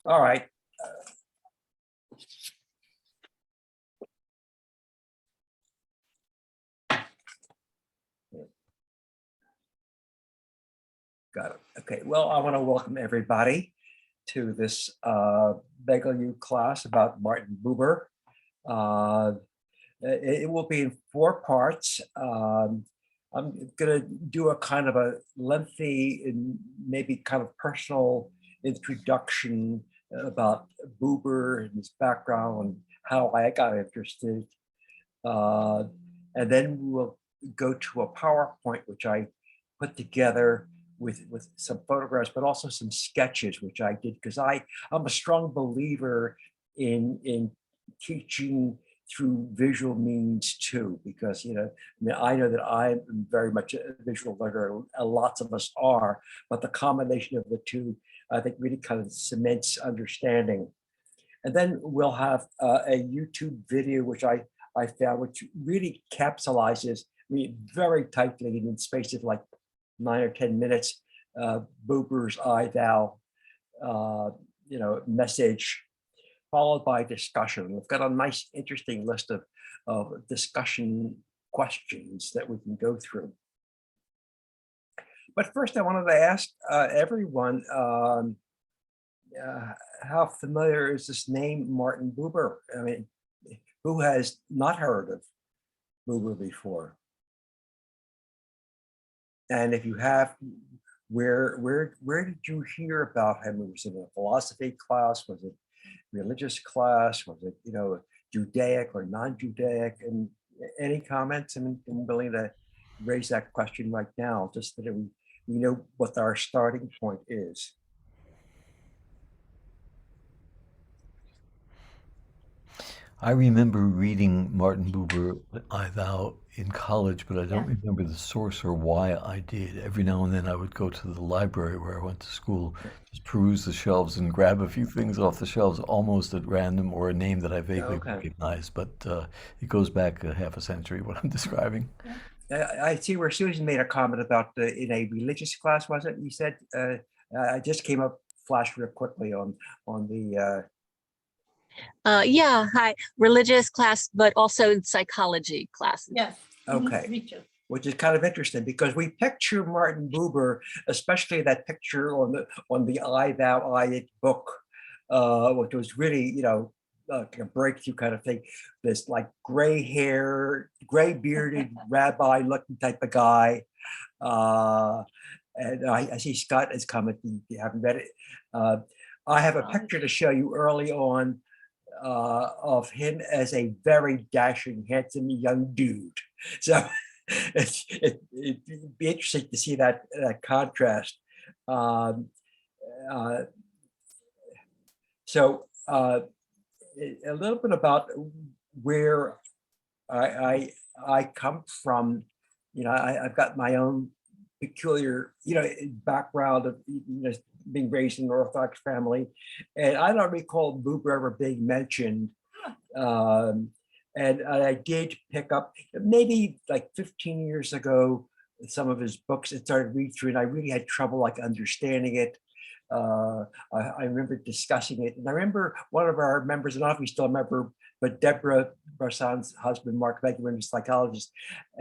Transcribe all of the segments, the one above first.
All right. Got it. Okay. Well, I want to welcome everybody to this Bagel U class about Martin Bouber. It will be in 4 parts. I'm going to do a kind of a lengthy and maybe kind of personal introduction about Bouber and his background and how I got interested. And then we'll go to a PowerPoint, which I put together with some photographs, but also some sketches, which I did because I'm a strong believer in teaching through visual means too, because I know that I'm very much a visual learner, lots of us are, but the combination of the two, I think, really kind of cements understanding. And then we'll have a YouTube video, which I found, which really capsulizes me very tightly in the space of like 9 or 10 minutes, Bouber's I Thou, message, followed by discussion. We've got a nice, interesting list of discussion questions that we can go through. But first, I wanted to ask everyone, how familiar is this name, Martin Bouber? I mean, who has not heard of Bouber before? And if you have, where did you hear about him? Was it a philosophy class? Was it religious class? Was it Judaic or non-Judaic? And any comments? I mean, I'm willing to raise that question right now, just so that we know what our starting point is. I remember reading Martin Bouber, I Thou, in college, but I don't remember the source or why I did. Every now and then I would go to the library where I went to school, just peruse the shelves and grab a few things off the shelves almost at random, or a name that I vaguely recognize, but it goes back a half a century, what I'm describing. I see where Susan made a comment about in a religious class, was it? You said, I just came up, flashed real quickly on the yeah, hi, religious class, but also psychology classes. Yes. Okay. Me too. Which is kind of interesting because we picture Martin Bouber, especially that picture on the I Thou I It book, which was really like a breakthrough kind of thing. This like gray hair, gray bearded rabbi looking type of guy. And I see Scott has commented. You haven't read it. I have a picture to show you early on of him as a very dashing, handsome young dude. So it'd be interesting to see that contrast. So a little bit about where I come from. I've got my own peculiar, background of being raised in an Orthodox family, and I don't recall Bouber ever being mentioned. And I did pick up maybe like 15 years ago some of his books and started reading through, and I really had trouble like understanding it. I remember discussing it, and I remember one of our members, and I don't know if we still remember, but Deborah Barsan's husband, Mark Bagel, a psychologist,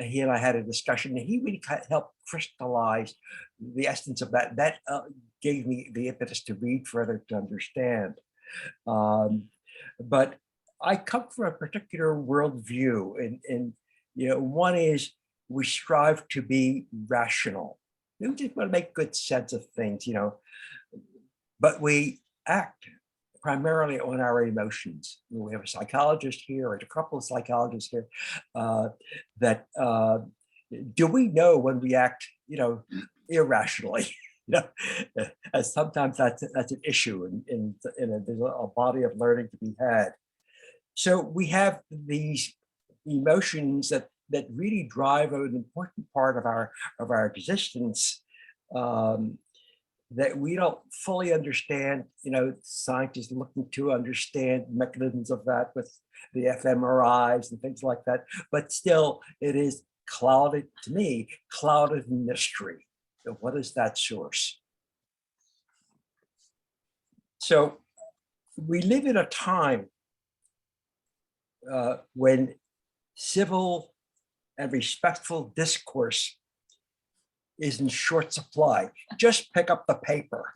he and I had a discussion, and he really helped crystallize the essence of that. That gave me the impetus to read further, to understand. But I come from a particular worldview, and one is we strive to be rational. We just want to make good sense of things, but we act primarily on our emotions. We have a psychologist here, or a couple of psychologists here, that do we know when we act, irrationally? Sometimes that's an issue, and there's a body of learning to be had. So we have these emotions that really drive an important part of our existence, that we don't fully understand. Scientists looking to understand mechanisms of that with the fMRIs and things like that, but still it is clouded, to me, clouded in mystery. So what is that source? So we live in a time when civil and respectful discourse is in short supply. Just pick up the paper.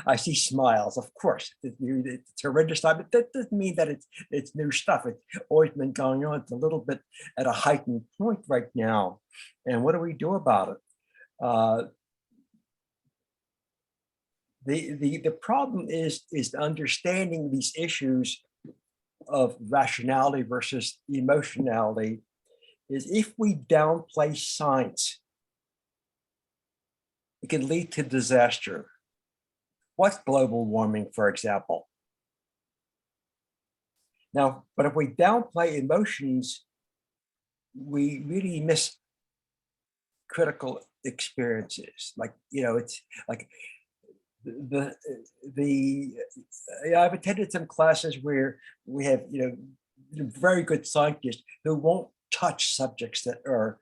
I see smiles, of course. It's horrendous time, but that doesn't mean that it's new stuff. It's always been going on. It's a little bit at a heightened point right now. And what do we do about it? The problem is understanding these issues of rationality versus emotionality. Is if we downplay science, it can lead to disaster. What's global warming, for example? Now, but if we downplay emotions, we really miss critical experiences. Like, it's like I've attended some classes where we have, very good scientists who won't touch subjects that are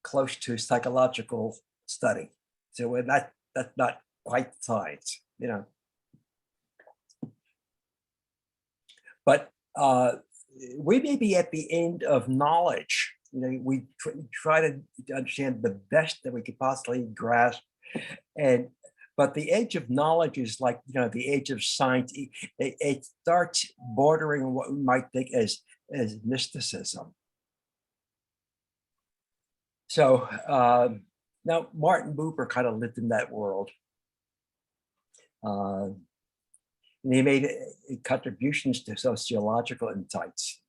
close to psychological study. So that's not quite science, But we may be at the end of knowledge. We try to understand the best that we could possibly grasp, but the edge of knowledge is like, the edge of science. It starts bordering on what we might think as mysticism. So now Martin Bouber kind of lived in that world. And he made contributions to sociological insights.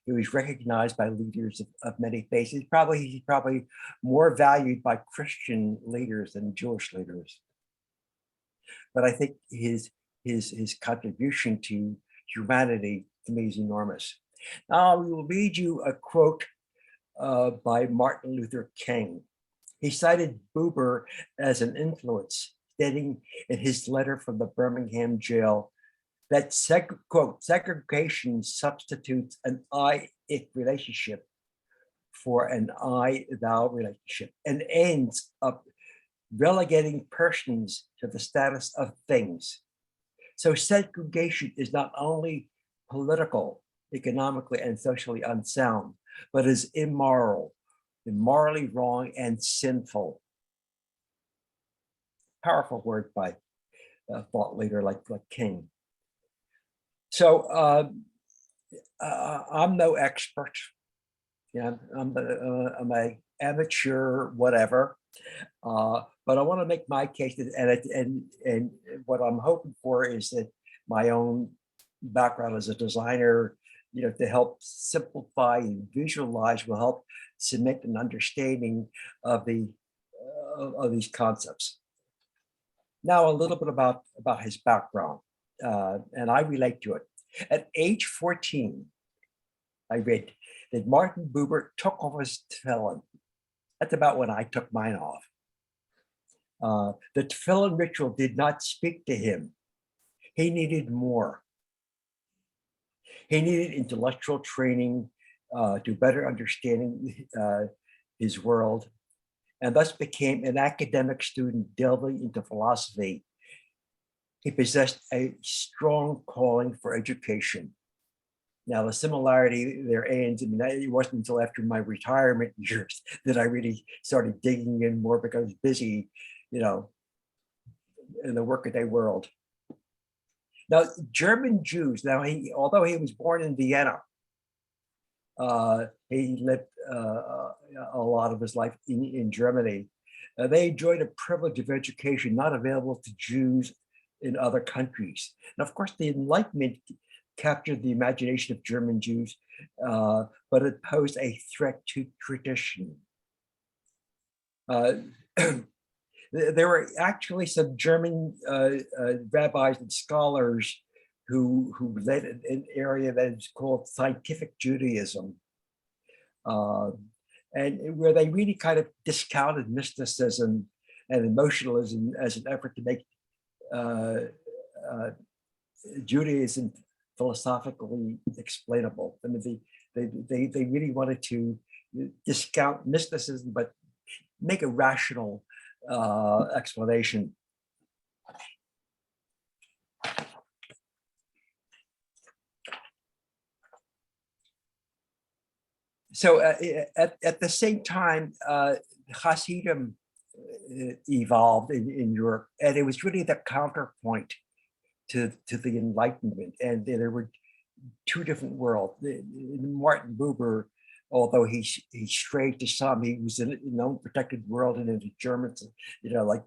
He was recognized by leaders of many faiths. He's probably more valued by Christian leaders than Jewish leaders. But I think his contribution to humanity, to me, is enormous. Now I will read you a quote by Martin Luther King. He cited Bouber as an influence, stating in his letter from the Birmingham jail that, quote, segregation substitutes an I-it relationship for an I-thou relationship and ends up relegating persons to the status of things. So segregation is not only political, economically, and socially unsound, but is immoral, immorally wrong, and sinful. Powerful word by a thought leader like King. So I'm no expert. I'm an amateur, whatever. But I want to make my case, and what I'm hoping for is that my own background as a designer, to help simplify and visualize, will help cement an understanding of these concepts. Now, a little bit about his background, and I relate to it. At age 14, I read that Martin Bouber took off his tefillin. That's about when I took mine off. The tefillin ritual did not speak to him. He needed more. He needed intellectual training to better understanding his world, and thus became an academic student delving into philosophy. He possessed a strong calling for education. Now, the similarity there ends. It wasn't until after my retirement years that I really started digging in more, because I was busy, in the workaday world. Now, German Jews, although he was born in Vienna, he lived a lot of his life in Germany. They enjoyed a privilege of education not available to Jews in other countries. And of course, the Enlightenment captured the imagination of German Jews, but it posed a threat to tradition. There were actually some German rabbis and scholars who led an area that is called scientific Judaism, and where they really kind of discounted mysticism and emotionalism as an effort to make Judaism philosophically explainable. I mean, they really wanted to discount mysticism, but make a rational explanation. So at the same time, Hasidim evolved in Europe, and it was really the counterpoint to the Enlightenment. And there were two different worlds. Martin Buber, although he strayed to some, he was in an unprotected world, and in the Germans, like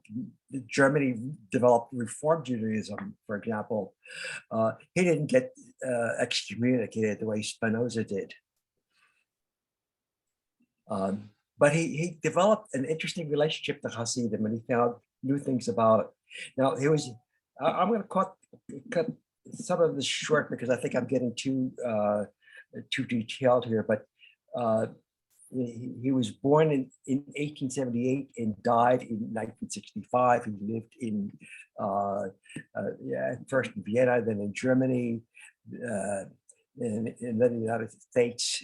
Germany developed Reform Judaism, for example. He didn't get excommunicated the way Spinoza did. But he developed an interesting relationship to Hasidim, and he found new things about it. Now, I'm going to cut some of this short because I think I'm getting too detailed here, but he was born in 1878 and died in 1965. He lived in first in Vienna, then in Germany, and then in the United States,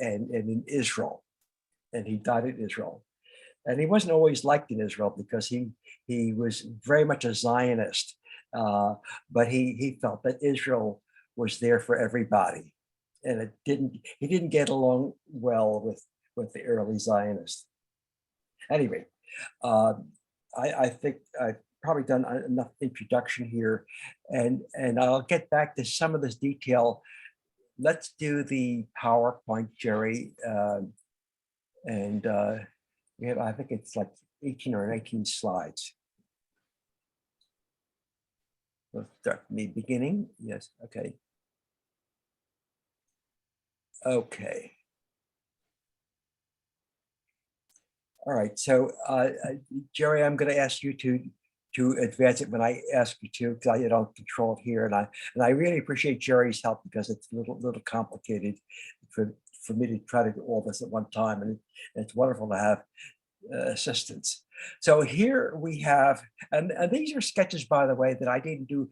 and in Israel. And he died in Israel. And he wasn't always liked in Israel because he was very much a Zionist, but he felt that Israel was there for everybody, and he didn't get along well with the early Zionists. Anyway, I think I've probably done enough introduction here, and I'll get back to some of this detail. Let's do the PowerPoint, Jerry. And we have, I think it's like 18 or 19 slides. Let's start from the beginning. Yes, okay. Okay. All right, so Jerry, I'm going to ask you to advance it when I ask you to, because I don't control it here, and I really appreciate Jerry's help because it's a little complicated for me to try to do all this at one time, and it's wonderful to have assistance. So here we have, and these are sketches, by the way, that I didn't do.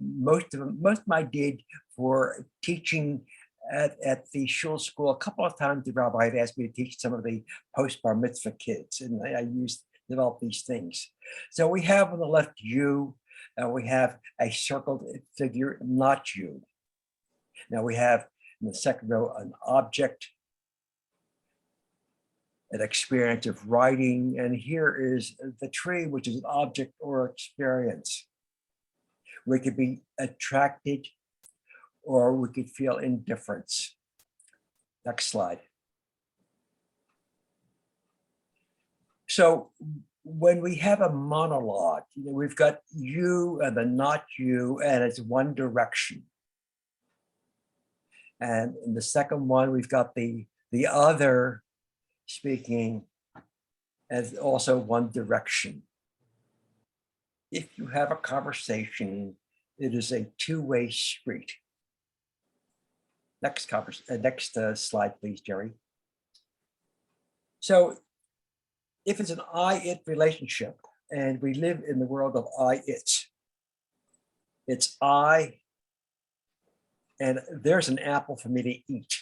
Most of them I did for teaching at the shul school. A couple of times the rabbi had asked me to teach some of the post-bar mitzvah kids, and I developed these things. So we have on the left you, and we have a circled figure, not you. Now we have in the second row an object, an experience of writing, and here is the tree, which is an object or experience. We could be attracted or we could feel indifference. Next slide. So when we have a monologue, we've got you and the not you, and it's one direction. And in the second one, we've got the other speaking as also one direction. If you have a conversation, it is a two-way street. Next slide, please, Jerry. So if it's an I-it relationship, and we live in the world of I-it, it's I, and there's an apple for me to eat.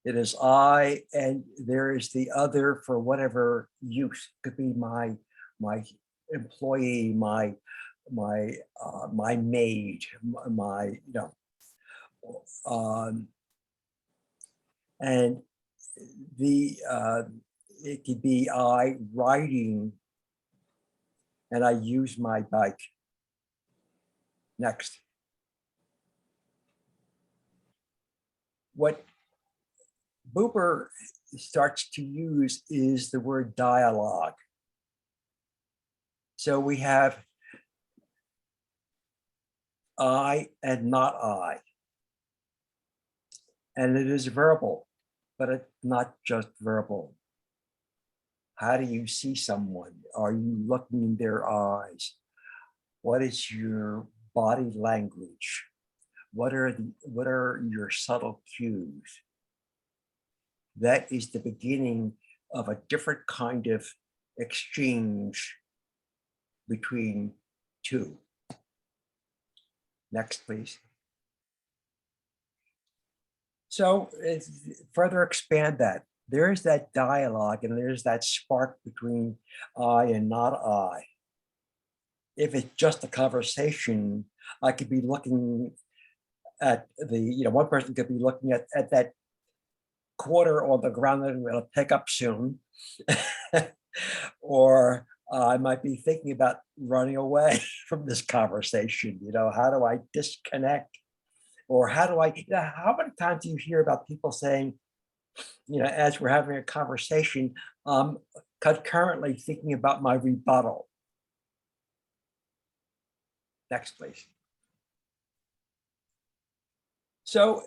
It is I, and there is the other for whatever use. It could be my employee, my maid, and it could be I riding, and I use my bike. Next. What Bouber starts to use is the word dialogue. So we have I and not I. And it is verbal, but it's not just verbal. How do you see someone? Are you looking in their eyes? What is your body language? What are your subtle cues? That is the beginning of a different kind of exchange between two. Next, please. So further expand that. There's that dialogue and there's that spark between I and not I. If it's just a conversation, I could be looking at the, one person could be looking at that quarter on the ground that I'm going to pick up soon. Or I might be thinking about running away from this conversation. How do I disconnect? Or how do I, how many times do you hear about people saying, as we're having a conversation, concurrently thinking about my rebuttal? Next, please. So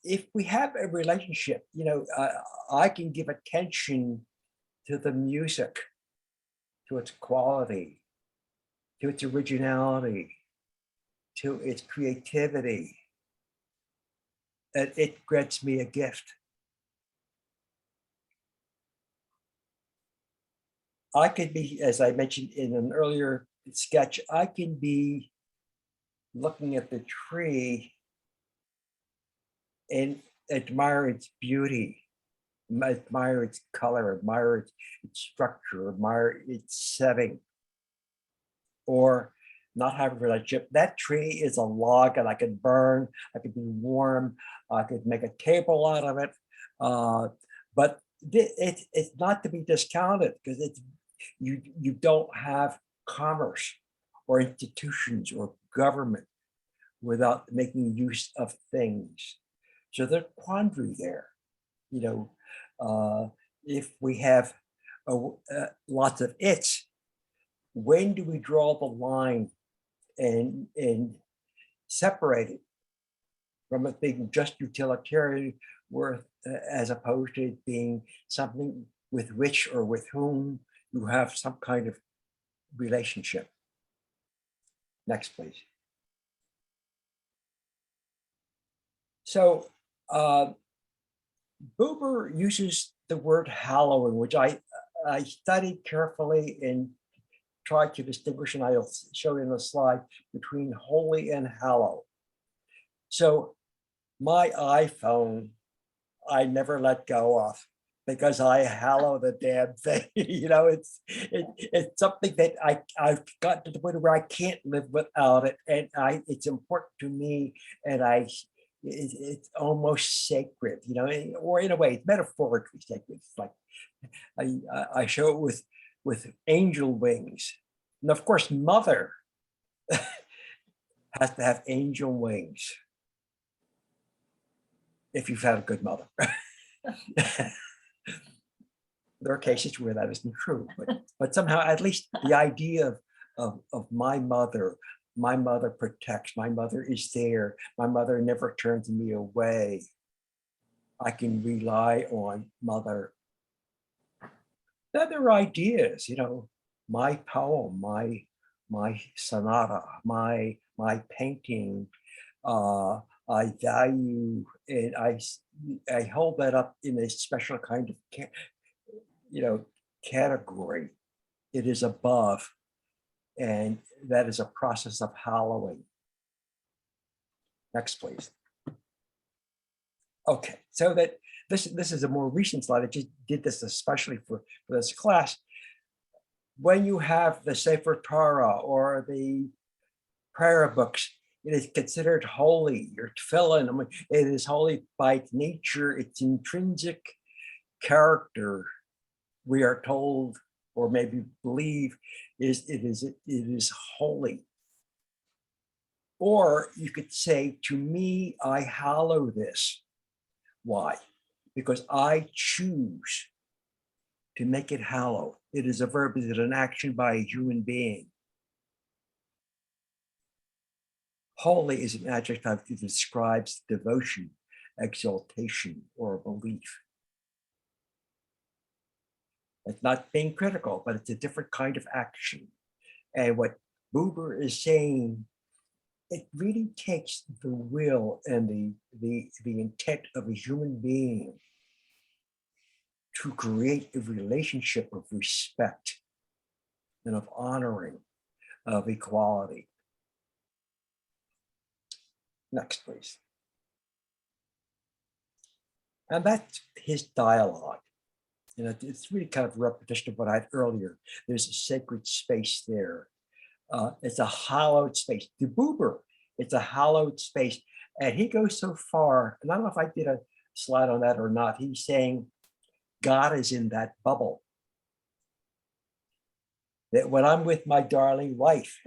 if we have a relationship, I can give attention to the music, to its quality, to its originality, to its creativity, and it grants me a gift. I could be, as I mentioned in an earlier sketch, I can be looking at the tree and admire its beauty, admire its color, admire its structure, admire its setting, or not have a relationship. That tree is a log and I could burn, I could be warm, I could make a table out of it. But it's not to be discounted, because you don't have commerce or institutions or government without making use of things. So there's quandary there. If we have lots of its, when do we draw the line and separate it from it being just utilitarian worth, as opposed to it being something with which or with whom you have some kind of relationship? Next, please. So Bouber uses the word hallowing, which I studied carefully and tried to distinguish, and I'll show you in the slide, between holy and hallow. So my iPhone, I never let go of, because I hallow the damn thing. It's something that I've gotten to the point where I can't live without it, and it's important to me, and it's almost sacred, or in a way, it's metaphorically sacred. It's like I show it with angel wings, and of course, mother has to have angel wings if you've had a good mother. There are cases where that isn't true, but somehow, at least the idea of my mother protects, my mother is there, my mother never turns me away, I can rely on mother. Other ideas, my poem, my sonata, my painting, I value, and I hold that up in a special kind of category. It is above, and that is a process of hallowing. Next, please. Okay, so that this is a more recent slide. I just did this especially for this class. When you have the Sefer Torah or the prayer books, it is considered holy. Your tefillin, it is holy by its nature, its intrinsic character. We are told, or maybe believe, it is holy. Or you could say, to me, I hallow this. Why? Because I choose to make it hallow. It is a verb, it is an action by a human being. Holy is an adjective that describes devotion, exaltation, or belief. It's not being critical, but it's a different kind of action. And what Bouber is saying, it really takes the will and the intent of a human being to create a relationship of respect and of honoring, of equality. Next, please. And that's his dialogue. It's really kind of a repetition of what I had earlier. There's a sacred space there. It's a hallowed space. To Bouber, It's a hallowed space. And he goes so far, and I don't know if I did a slide on that or not. He's saying God is in that bubble. That when I'm with my darling wife,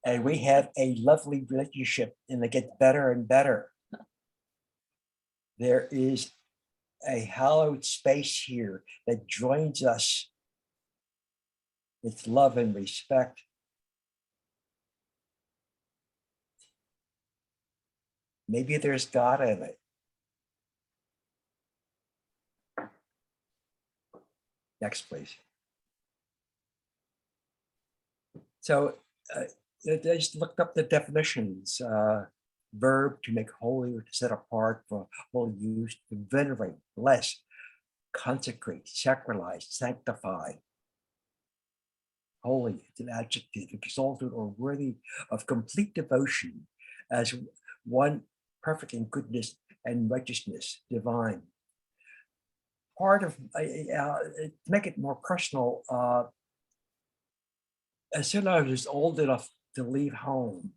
and we have a lovely relationship, and it gets better and better, there is a hallowed space here that joins us with love and respect. Maybe there's God in it. Next, please. So I just looked up the definitions. Verb, to make holy or to set apart for holy use, to venerate, bless, consecrate, sacralize, sanctify. Holy, it's an adjective, exalted or worthy of complete devotion as one perfect in goodness and righteousness, divine. Part of, to make it more personal, as soon as I was old enough to leave home,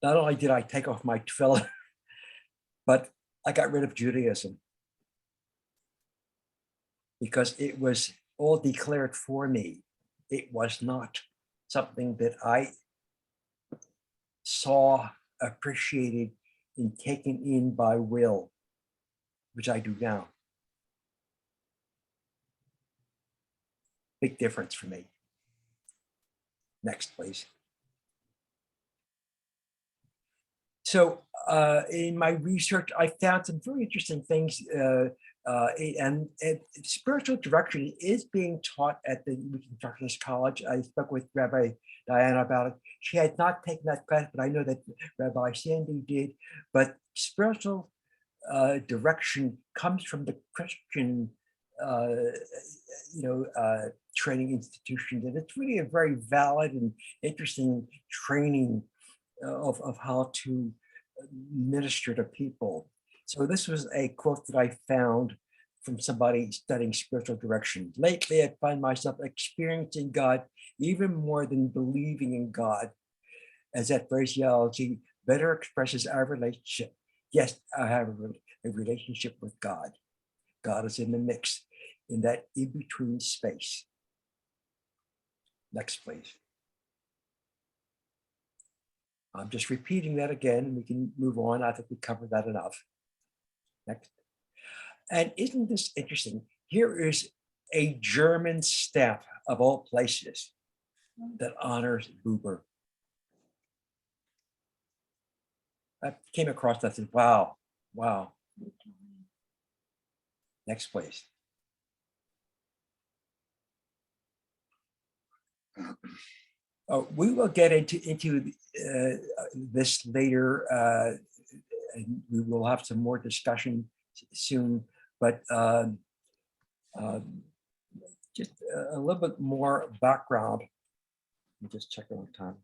not only did I take off my tefillin, but I got rid of Judaism because it was all declared for me. It was not something that I saw, appreciated, and taken in by will, which I do now. Big difference for me. Next, please. So in my research, I found some very interesting things, and spiritual direction is being taught at the Reconstructionist College. I spoke with Rabbi Diana about it. She had not taken that class, but I know that Rabbi Sandy did. But spiritual direction comes from the Christian, training institutions, and it's really a very valid and interesting training of how to minister to people. So this was a quote that I found from somebody studying spiritual direction. Lately, I find myself experiencing God even more than believing in God, as that phraseology better expresses our relationship. Yes, I have a relationship with God. God is in the mix, in that in-between space. Next, please. I'm just repeating that again. We can move on. I think we covered that enough. Next. And isn't this interesting? Here is a German stamp of all places that honors Bouber. I came across that and said, wow, wow. Next, please. Oh, we will get into this later, and we will have some more discussion soon. But just a little bit more background. Let me just check one time.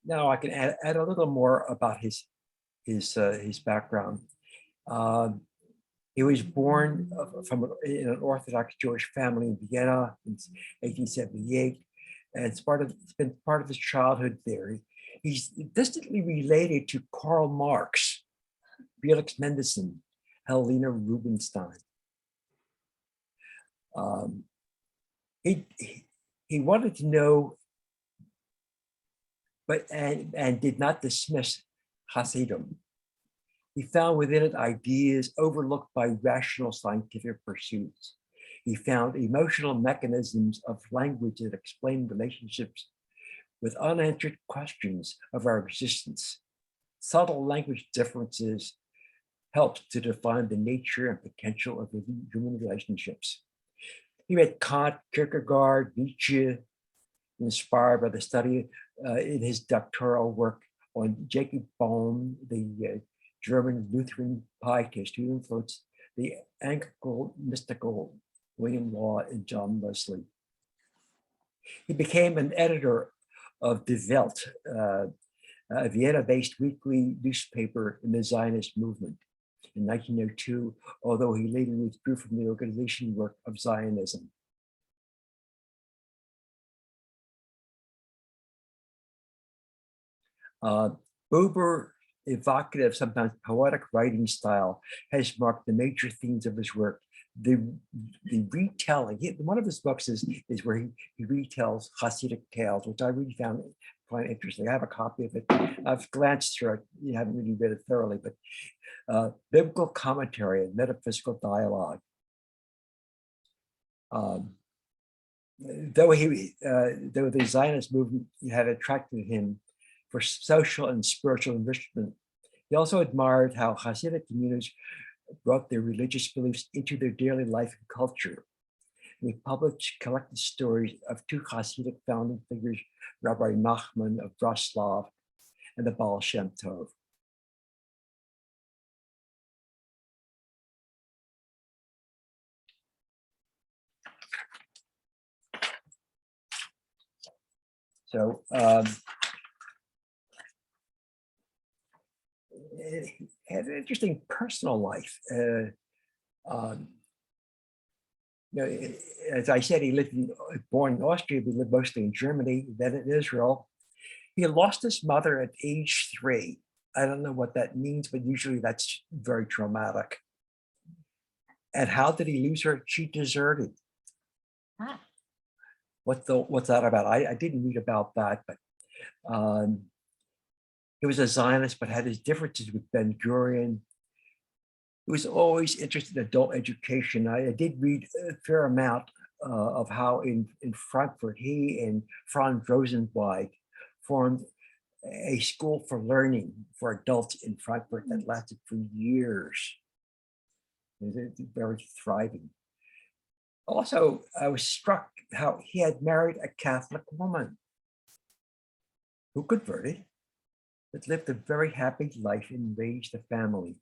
Now I can add a little more about his background. He was born in an Orthodox Jewish family in Vienna in 1878, and it's been part of his childhood there. He's distantly related to Karl Marx, Felix Mendelssohn, Helena Rubinstein. He wanted to know, and did not dismiss Hasidism. He found within it ideas overlooked by rational scientific pursuits. He found emotional mechanisms of language that explain relationships with unanswered questions of our existence. Subtle language differences helped to define the nature and potential of human relationships. He read Kant, Kierkegaard, Nietzsche, inspired by the study in his doctoral work on Jacob Boehme, the German Lutheran pietist who influenced the Anglican mystical William Law and John Wesley. He became an editor of Die Welt, a Vienna-based weekly newspaper in the Zionist movement in 1902, although he later withdrew from the organization work of Zionism. Bouber, evocative, sometimes poetic writing style has marked the major themes of his work. The retelling, one of his books is where he retells Hasidic tales, which I really found quite interesting. I have a copy of it. I've glanced through it. You haven't really read it thoroughly, but biblical commentary and metaphysical dialogue. Though the Zionist movement had attracted him for social and spiritual enrichment, he also admired how Hasidic communities brought their religious beliefs into their daily life and culture. And he published collected stories of two Hasidic founding figures, Rabbi Nachman of Broslav and the Baal Shem Tov. So he had an interesting personal life. As I said, he born in Austria, but lived mostly in Germany, then in Israel. He lost his mother at age 3. I don't know what that means, but usually that's very traumatic. And how did he lose her? She deserted. Ah. What's that about? I didn't read about that, but he was a Zionist, but had his differences with Ben-Gurion. He was always interested in adult education. I did read a fair amount of how in Frankfurt, he and Franz Rosenzweig formed a school for learning for adults in Frankfurt that lasted for years. It was very thriving. Also, I was struck how he had married a Catholic woman who converted, but lived a very happy life and raised a family.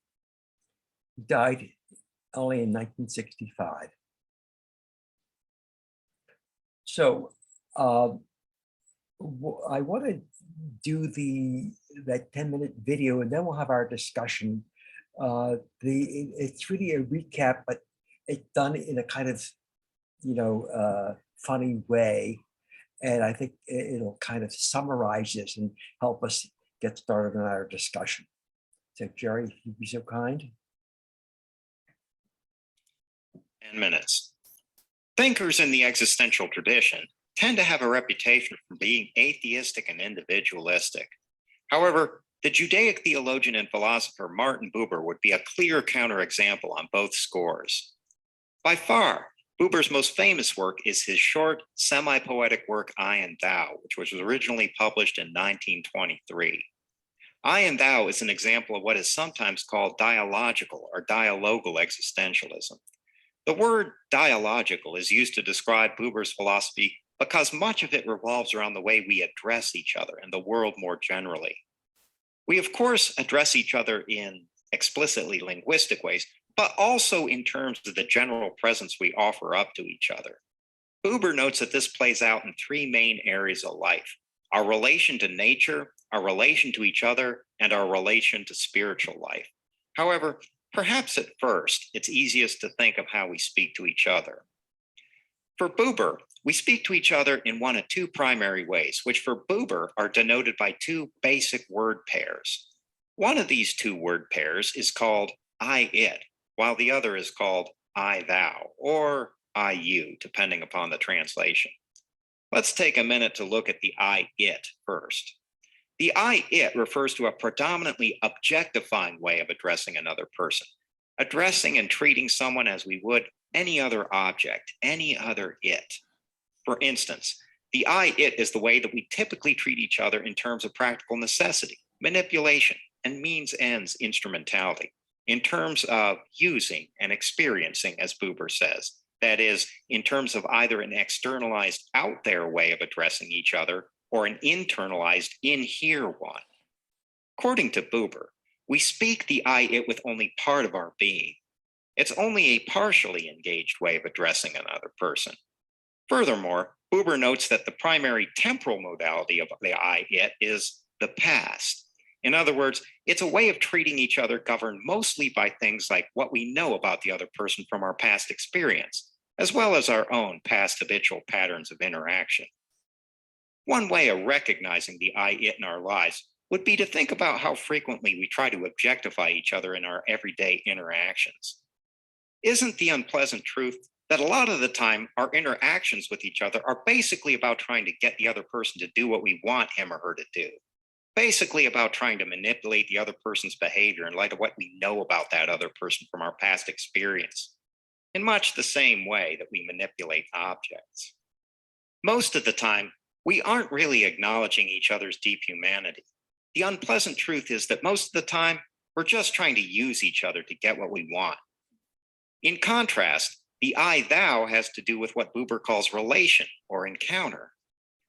He died only in 1965. So I want to do that 10-minute video, and then we'll have our discussion. It's really a recap, but it's done in a kind of funny way. And I think it'll kind of summarize this and help us get started on our discussion. So Jerry, if you'd be so kind. 10 minutes. Thinkers in the existential tradition tend to have a reputation for being atheistic and individualistic. However, the Judaic theologian and philosopher Martin Bouber would be a clear counterexample on both scores. By far, Bouber's most famous work is his short, semi-poetic work, I and Thou, which was originally published in 1923. I and Thou is an example of what is sometimes called dialogical or dialogal existentialism. The word dialogical is used to describe Bouber's philosophy because much of it revolves around the way we address each other and the world more generally. We, of course, address each other in explicitly linguistic ways, but also in terms of the general presence we offer up to each other. Bouber notes that this plays out in 3 main areas of life: our relation to nature, our relation to each other, and our relation to spiritual life. However, perhaps at first, it's easiest to think of how we speak to each other. For Bouber, we speak to each other in one of 2 primary ways, which for Bouber are denoted by 2 basic word pairs. One of these 2 word pairs is called I-it, while the other is called I-thou, or I-you, depending upon the translation. Let's take a minute to look at the I-it first. The I-it refers to a predominantly objectifying way of addressing another person, addressing and treating someone as we would any other object, any other it. For instance, the I-it is the way that we typically treat each other in terms of practical necessity, manipulation, and means-ends instrumentality, in terms of using and experiencing, as Bouber says. That is, in terms of either an externalized out there way of addressing each other or an internalized in here one. According to Bouber, we speak the I-it with only part of our being. It's only a partially engaged way of addressing another person. Furthermore, Bouber notes that the primary temporal modality of the I-it is the past. In other words, it's a way of treating each other governed mostly by things like what we know about the other person from our past experience, as well as our own past habitual patterns of interaction. One way of recognizing the I-it in our lives would be to think about how frequently we try to objectify each other in our everyday interactions. Isn't the unpleasant truth that a lot of the time our interactions with each other are basically about trying to get the other person to do what we want him or her to do? Basically about trying to manipulate the other person's behavior in light of what we know about that other person from our past experience, in much the same way that we manipulate objects. Most of the time, we aren't really acknowledging each other's deep humanity. The unpleasant truth is that most of the time, we're just trying to use each other to get what we want. In contrast, the I-thou has to do with what Bouber calls relation or encounter.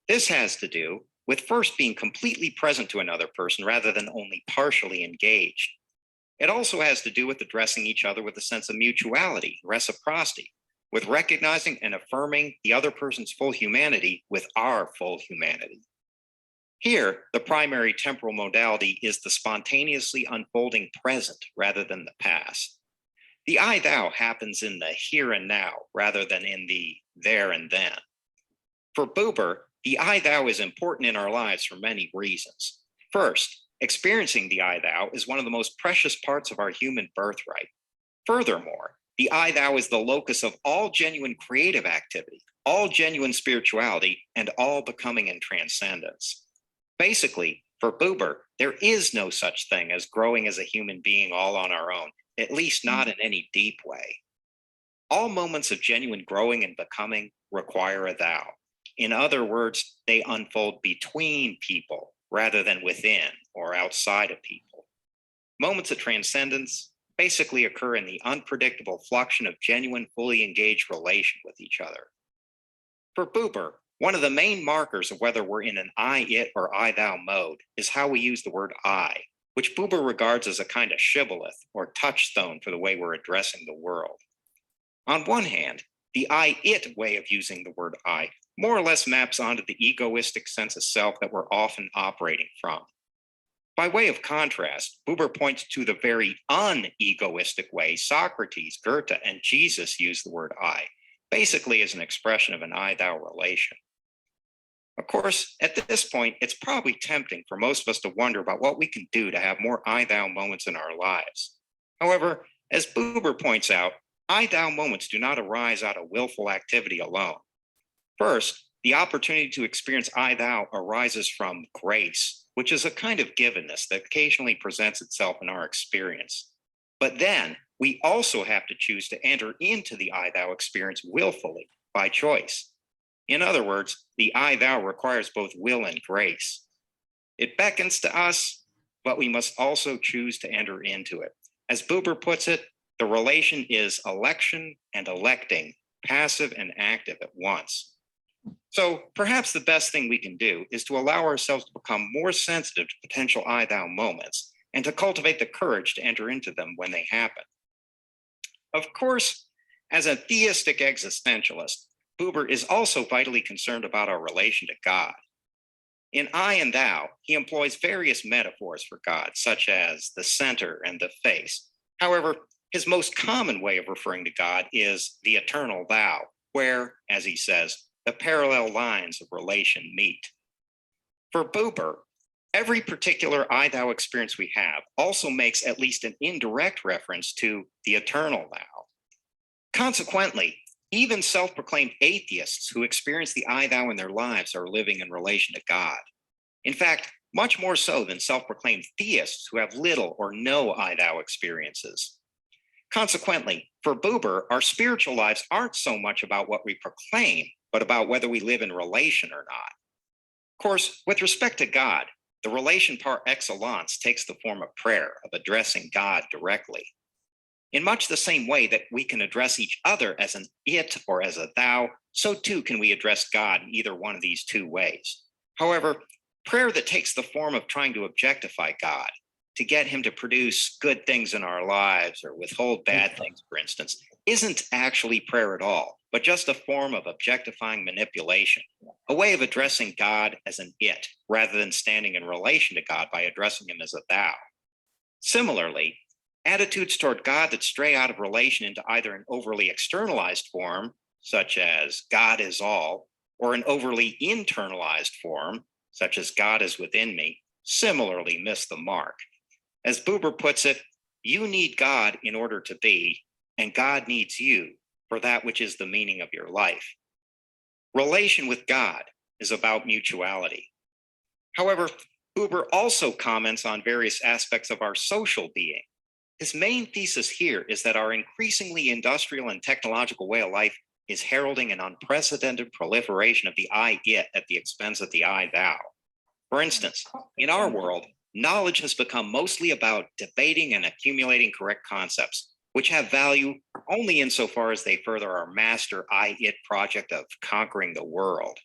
This has to do with first being completely present to another person rather than only partially engaged. It also has to do with addressing each other with a sense of mutuality, reciprocity, with recognizing and affirming the other person's full humanity with our full humanity. Here, the primary temporal modality is the spontaneously unfolding present rather than the past. The I-thou happens in the here and now rather than in the there and then. For Bouber, the I-thou is important in our lives for many reasons. First, experiencing the I-thou is one of the most precious parts of our human birthright. Furthermore, the I-thou is the locus of all genuine creative activity, all genuine spirituality, and all becoming and transcendence. Basically, for Bouber, there is no such thing as growing as a human being all on our own, at least not in any deep way. All moments of genuine growing and becoming require a thou. In other words, they unfold between people rather than within or outside of people. Moments of transcendence basically occur in the unpredictable fluxion of genuine, fully engaged relation with each other. For Bouber, one of the main markers of whether we're in an I-it or I-thou mode is how we use the word I, which Bouber regards as a kind of shibboleth or touchstone for the way we're addressing the world. On one hand, the I-it way of using the word I more or less maps onto the egoistic sense of self that we're often operating from. By way of contrast, Bouber points to the very unegoistic way Socrates, Goethe, and Jesus use the word I, basically as an expression of an I-thou relation. Of course, at this point, it's probably tempting for most of us to wonder about what we can do to have more I-thou moments in our lives. However, as Bouber points out, I-thou moments do not arise out of willful activity alone. First, the opportunity to experience I-thou arises from grace, which is a kind of givenness that occasionally presents itself in our experience. But then, we also have to choose to enter into the I-thou experience willfully, by choice. In other words, the I-thou requires both will and grace. It beckons to us, but we must also choose to enter into it. As Bouber puts it, the relation is election and electing, passive and active at once. So perhaps the best thing we can do is to allow ourselves to become more sensitive to potential I-thou moments and to cultivate the courage to enter into them when they happen. Of course, as a theistic existentialist, Bouber is also vitally concerned about our relation to God. In I and thou, he employs various metaphors for God, such as the center and the face. However, his most common way of referring to God is the eternal thou, where, as he says, the parallel lines of relation meet. For Bouber, every particular I-thou experience we have also makes at least an indirect reference to the eternal thou. Consequently, even self-proclaimed atheists who experience the I-thou in their lives are living in relation to God. In fact, much more so than self-proclaimed theists who have little or no I-thou experiences. Consequently, for Bouber, our spiritual lives aren't so much about what we proclaim, but about whether we live in relation or not. Of course, with respect to God, the relation par excellence takes the form of prayer, of addressing God directly. In much the same way that we can address each other as an it or as a thou, so too can we address God in either one of these two ways. However, prayer that takes the form of trying to objectify God, to get him to produce good things in our lives or withhold bad things, for instance, isn't actually prayer at all, but just a form of objectifying manipulation, a way of addressing God as an it, rather than standing in relation to God by addressing him as a thou. Similarly, attitudes toward God that stray out of relation into either an overly externalized form, such as God is all, or an overly internalized form, such as God is within me, similarly miss the mark. As Bouber puts it, you need God in order to be, and God needs you for that which is the meaning of your life. Relation with God is about mutuality. However, Bouber also comments on various aspects of our social being. His main thesis here is that our increasingly industrial and technological way of life is heralding an unprecedented proliferation of the I-it at the expense of the I-thou. For instance, in our world, knowledge has become mostly about debating and accumulating correct concepts, which have value only insofar as they further our master I-it project of conquering the world.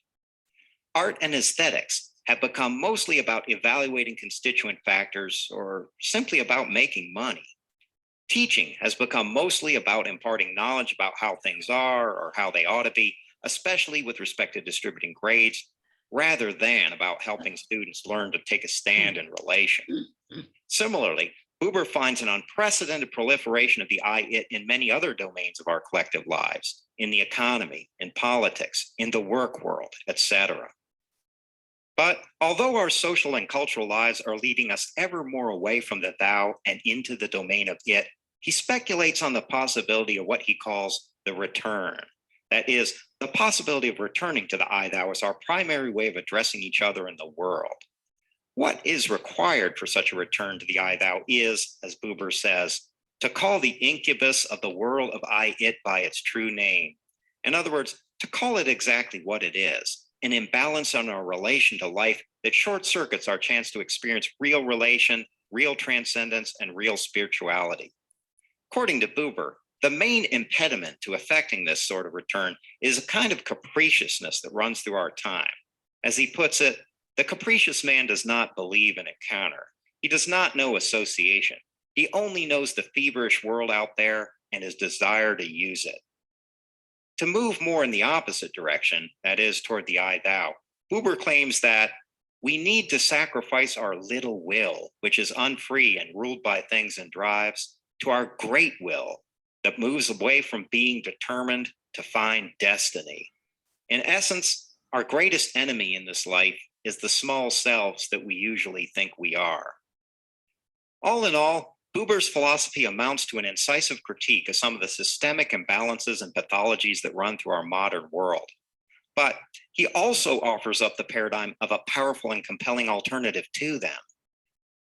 Art and aesthetics have become mostly about evaluating constituent factors or simply about making money. Teaching has become mostly about imparting knowledge about how things are or how they ought to be, especially with respect to distributing grades, rather than about helping students learn to take a stand in relation. Similarly, Bouber finds an unprecedented proliferation of the I-it in many other domains of our collective lives, in the economy, in politics, in the work world, etc. But although our social and cultural lives are leading us ever more away from the thou and into the domain of it, he speculates on the possibility of what he calls the return. That is, the possibility of returning to the I-thou as our primary way of addressing each other in the world. What is required for such a return to the I-thou is, as Bouber says, to call the incubus of the world of I-it by its true name. In other words, to call it exactly what it is, an imbalance on our relation to life that short circuits our chance to experience real relation, real transcendence, and real spirituality. According to Bouber, the main impediment to effecting this sort of return is a kind of capriciousness that runs through our time. As he puts it, the capricious man does not believe in encounter. He does not know association. He only knows the feverish world out there and his desire to use it. To move more in the opposite direction, that is, toward the I-thou, Bouber claims that we need to sacrifice our little will, which is unfree and ruled by things and drives, to our great will that moves away from being determined to find destiny. In essence, our greatest enemy in this life is the small selves that we usually think we are. All in all, Bouber's philosophy amounts to an incisive critique of some of the systemic imbalances and pathologies that run through our modern world. But he also offers up the paradigm of a powerful and compelling alternative to them.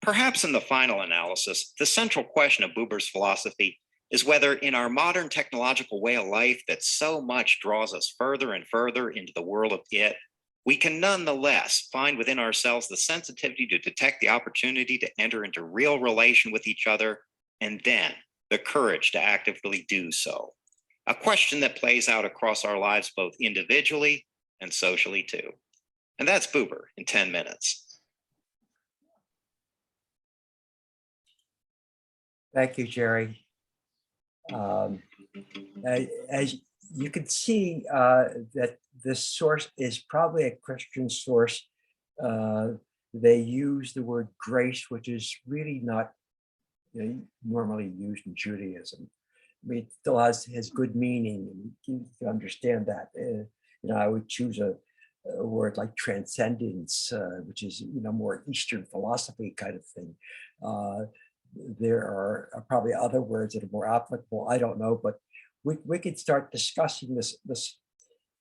Perhaps in the final analysis, the central question of Bouber's philosophy is whether in our modern technological way of life that so much draws us further and further into the world of it, we can nonetheless find within ourselves the sensitivity to detect the opportunity to enter into real relation with each other, and then the courage to actively do so. A question that plays out across our lives both individually and socially too. And that's Bouber in 10 minutes. Thank you, Jerry. As you can see that this source is probably a Christian source. They use the word grace, which is really not normally used in Judaism. I mean, it still has good meaning, and you can understand that. I would choose a word like transcendence, which is more Eastern philosophy kind of thing. There are probably other words that are more applicable. I don't know, but we could start discussing this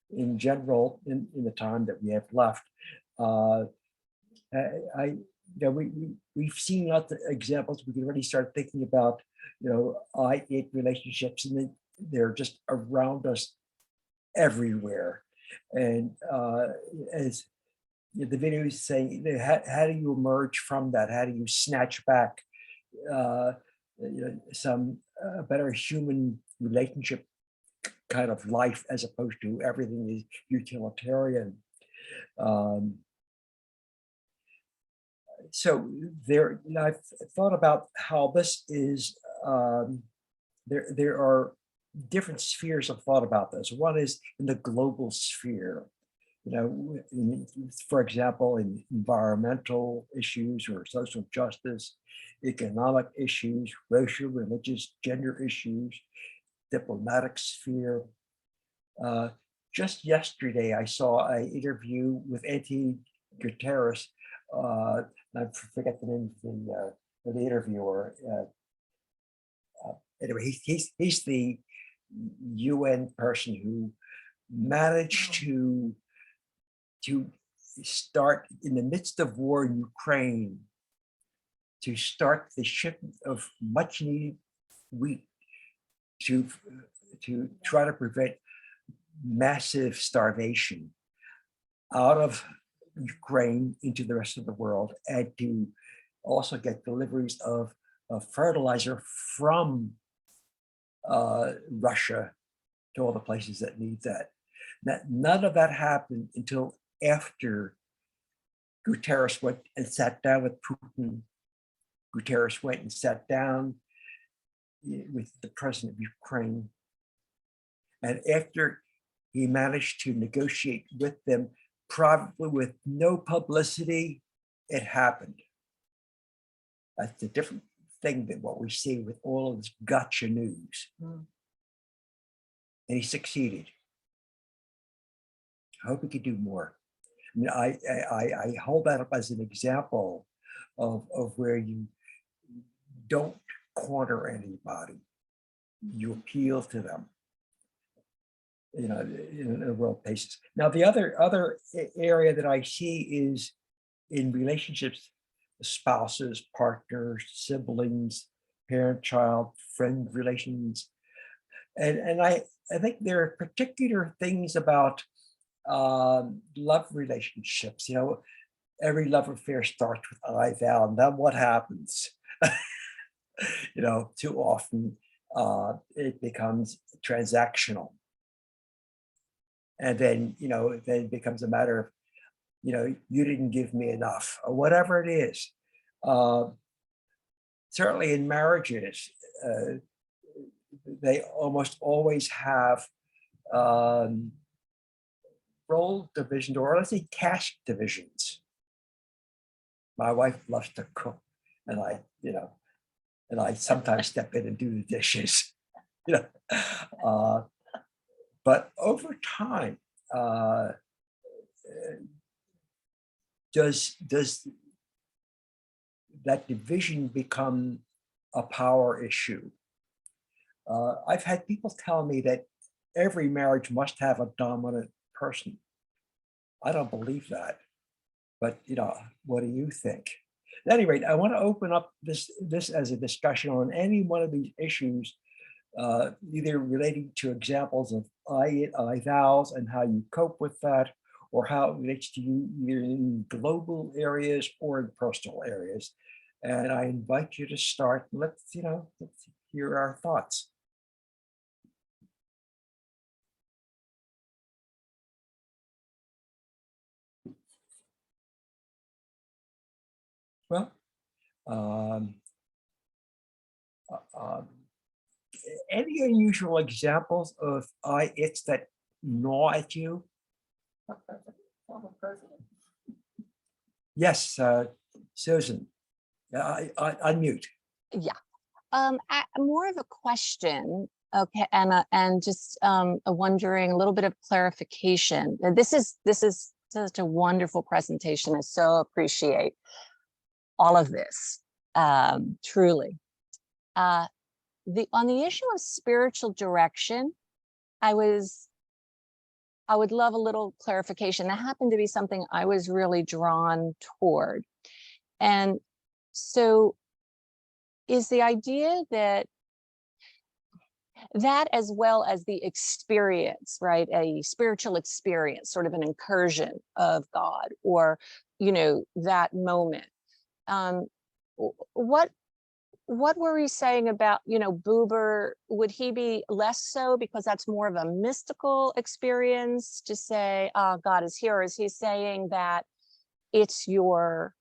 in general in the time that we have left. We've seen lots of examples. We can already start thinking about I-it relationships, and they're just around us everywhere. And as the video is saying, how do you emerge from that? How do you snatch back some better human relationship kind of life, as opposed to everything is utilitarian? So there, I've thought about how this is. There are different spheres of thought about this. One is in the global sphere. For example, in environmental issues or social justice, economic issues, racial, religious, gender issues, diplomatic sphere. Just yesterday, I saw an interview with Anthony Guterres I forget the name of the interviewer. Anyway, he's the UN person who managed to start in the midst of war in Ukraine, to start the shipment of much needed wheat to try to prevent massive starvation out of Ukraine into the rest of the world, and to also get deliveries of fertilizer from Russia to all the places that need that. None of that happened until after Guterres went and sat down with Putin. Guterres went and sat down with the president of Ukraine. And after he managed to negotiate with them, probably with no publicity, it happened. That's a different thing than what we see with all of this gotcha news. And he succeeded. I hope he could do more. I mean, I hold that up as an example of where you don't corner anybody. You appeal to them, you know, in a world basis. Now, the other area that I see is in relationships, spouses, partners, siblings, parent-child, friend relations. And I think there are particular things about love relationships. You know, every love affair starts with I thou, and then what happens? You know, too often it becomes transactional. And then, you know, then it becomes a matter of, you know, you didn't give me enough, or whatever it is. Certainly in marriages, they almost always have role division, or let's say cash divisions. My wife loves to cook, and I sometimes step in and do the dishes, you know. But over time, does that division become a power issue? I've had people tell me that every marriage must have a dominant person. I don't believe that, but you know, what do you think? At any rate, I want to open up this as a discussion on any one of these issues, either relating to examples of I thous and how you cope with that, or how it relates to you either in global areas or in personal areas. And I invite you to start. Let's hear our thoughts. Well, any unusual examples of it's that gnaw at you? Yes, Susan, I unmute. Yeah, more of a question. Okay, and just wondering, a little bit of clarification. This is such a wonderful presentation. I so appreciate all of this, truly. On the issue of spiritual direction, I would love a little clarification. That happened to be something I was really drawn toward. And so is the idea that as well as the experience, right? A spiritual experience, sort of an incursion of God, or, you know, that moment. What were we saying about, you know, Bouber? Would he be less so because that's more of a mystical experience to say, God is here? Or is he saying that it's your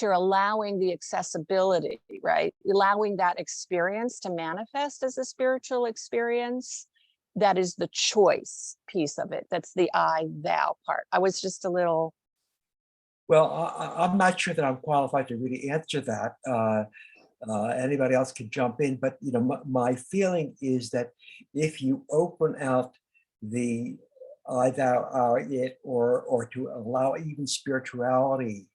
allowing the accessibility, right? Allowing that experience to manifest as a spiritual experience? That is the choice piece of it. That's the I thou part. I was just a little. Well, I'm not sure that I'm qualified to really answer that. Anybody else could jump in, but you know, my feeling is that if you open out the I thou it, or to allow even spirituality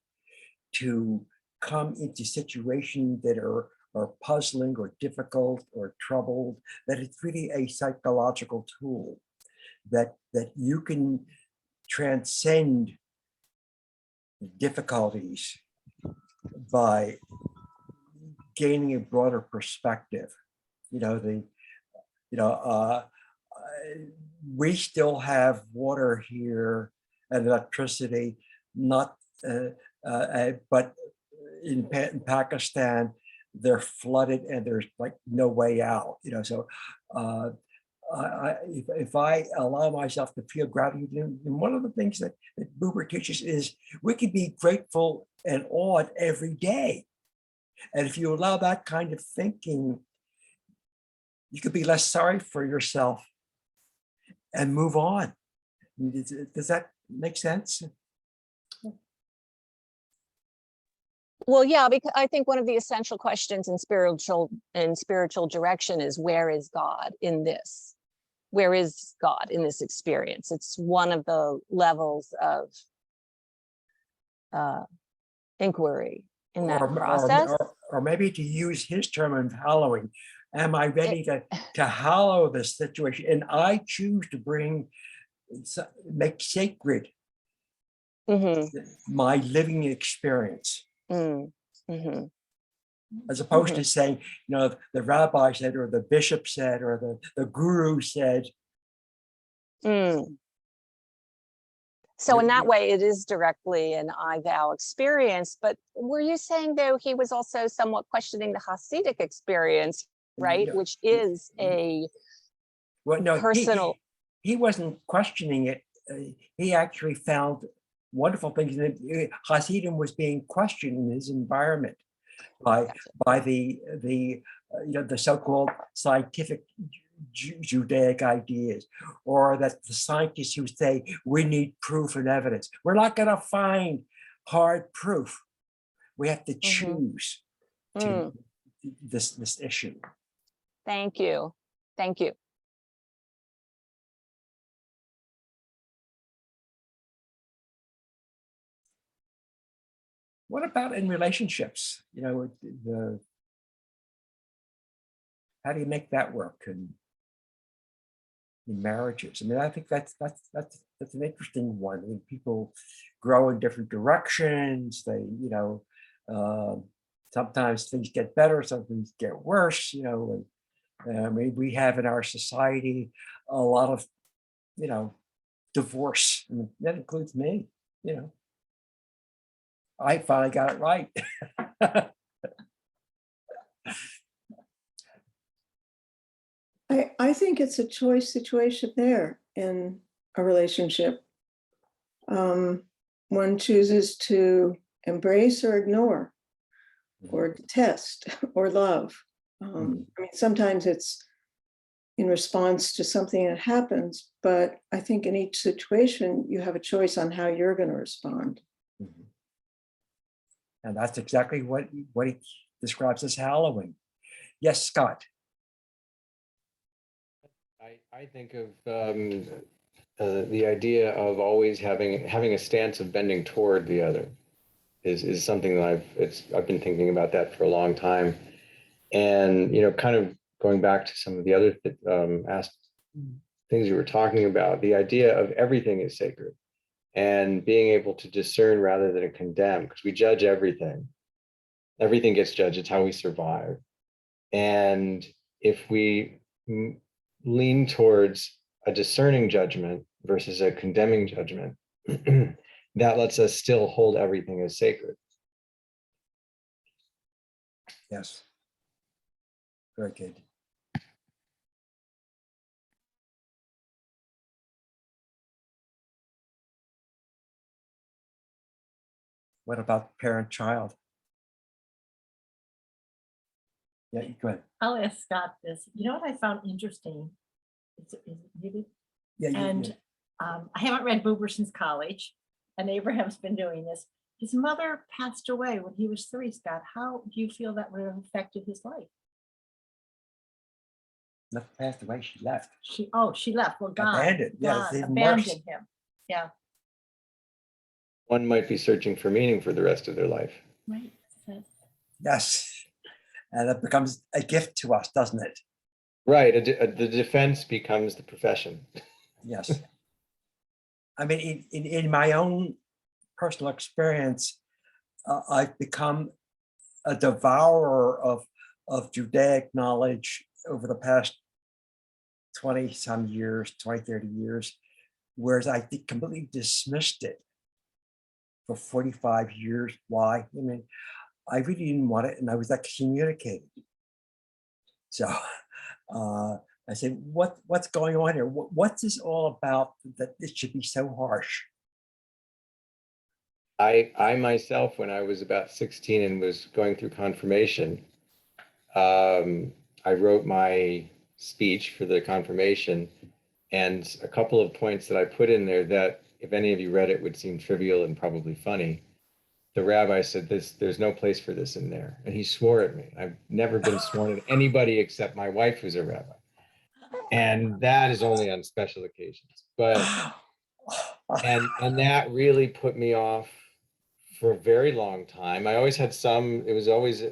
to come into situations that are puzzling or difficult or troubled, that it's really a psychological tool that you can transcend difficulties by gaining a broader perspective. We still have water here and electricity, not but in Pakistan they're flooded and there's like no way out. So if I allow myself to feel gratitude, and one of the things that Bouber teaches is we can be grateful and awed every day. And if you allow that kind of thinking, you could be less sorry for yourself and move on. Does that make sense? Well, yeah, because I think one of the essential questions in spiritual direction is, where is God in this? Where is God in this experience? It's one of the levels of inquiry in that process. Or maybe to use his term of hallowing, am I ready to hallow this situation? And I choose to make sacred my living experience. As opposed to saying, the rabbi said, or the bishop said, or the guru said. So in that way, it is directly an I thou experience. But were you saying, though, he was also somewhat questioning the Hasidic experience, right? No, which is a personal. He wasn't questioning it. He actually found wonderful things. Hasidim was being questioned in his environment by the so-called scientific Judaic ideas, or that the scientists who say we need proof and evidence. We're not going to find hard proof. We have to choose this issue. Thank you. Thank you. What about in relationships? How do you make that work in marriages? I mean, I think that's an interesting one. I mean, people grow in different directions. They, sometimes things get better, some things get worse. And I mean, we have in our society a lot of, divorce, and that includes me. I finally got it right. I think it's a choice situation there in a relationship. One chooses to embrace or ignore, or detest, or love. I mean, sometimes it's in response to something that happens, but I think in each situation, you have a choice on how you're going to respond. And that's exactly what he describes as hallowing. Yes, Scott. I think of the idea of always having a stance of bending toward the other is something that I've been thinking about that for a long time, and kind of going back to some of the other things you were talking about, the idea of everything is sacred. And being able to discern rather than condemn, because we judge everything. Everything gets judged. It's how we survive. And if we lean towards a discerning judgment versus a condemning judgment, that lets us still hold everything as sacred. Yes. Very good. What about parent-child? Yeah, go ahead. I'll ask Scott this. You know what I found interesting? Is it muted? Yeah, I haven't read Bouber since college, and Abraham's been doing this. His mother passed away when he was 3, Scott. How do you feel that would have affected his life? Not passed away, she left. She left. Well, God. Abandoned. Yeah, it's God even worse. abandoned him. Yeah. One might be searching for meaning for the rest of their life. Right. So- Yes. And it becomes a gift to us, doesn't it? Right. The defense becomes the profession. Yes. I mean, in my own personal experience, I've become a devourer of Judaic knowledge over the past 20 some years, 20, 30 years, whereas I completely dismissed it for 45 years. Why? I mean, I really didn't want it, and I was excommunicated. So I said, what's going on here? What's this all about that it should be so harsh? I myself, when I was about 16 and was going through confirmation, I wrote my speech for the confirmation, and a couple of points that I put in there that, if any of you read it, would seem trivial and probably funny. The rabbi said, there's no place for this in there. And he swore at me. I've never been sworn at anybody except my wife, who's a rabbi. And that is only on special occasions. But, and that really put me off for a very long time. I always had it was always